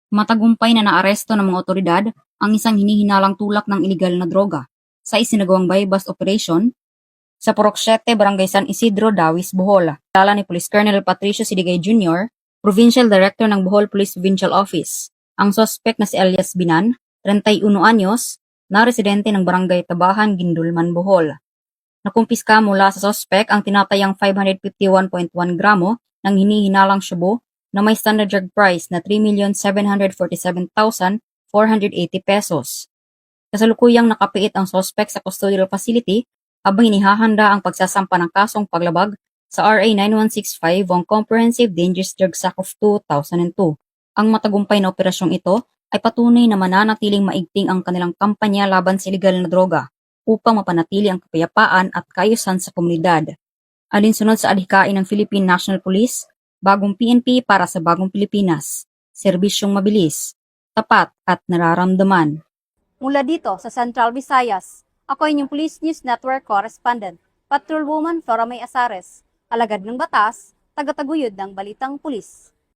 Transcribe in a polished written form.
Matagumpay na naaresto ng mga otoridad ang isang hinihinalang tulak ng ilegal na droga sa isinagawang buy-bust operation sa Purok 7, Barangay San Isidro, Dawis, Bohol. Kilala ni Police Colonel Patricio Sidigay Jr., Provincial Director ng Bohol Police Provincial Office. Ang suspect na si Elias Binan, 31 anyos, na residente ng Barangay Tabahan, Gindulman, Bohol. Nakumpiska mula sa suspect ang tinatayang 551.1 gramo ng hinihinalang shabu na may standard drug price na 3,747,480 pesos. Kasalukuyang nakapiit ang suspect sa custodial facility habang hinihahanda ang pagsasampa ng kasong paglabag sa RA 9165 o Comprehensive Dangerous Drugs Act of 2002. Ang matagumpay na operasyong ito ay patunay na mananatiling maigting ang kanilang kampanya laban sa iligal na droga upang mapanatili ang kapayapaan at kaayusan sa komunidad. Alinsunod sa adhikain ng Philippine National Police, bagong PNP para sa bagong Pilipinas, serbisyong mabilis, tapat at nararamdaman. Mula dito sa Central Visayas, ako inyong Police News Network Correspondent, Patrolwoman Flora May Asares, alagad ng batas, tagataguyod ng Balitang Pulis.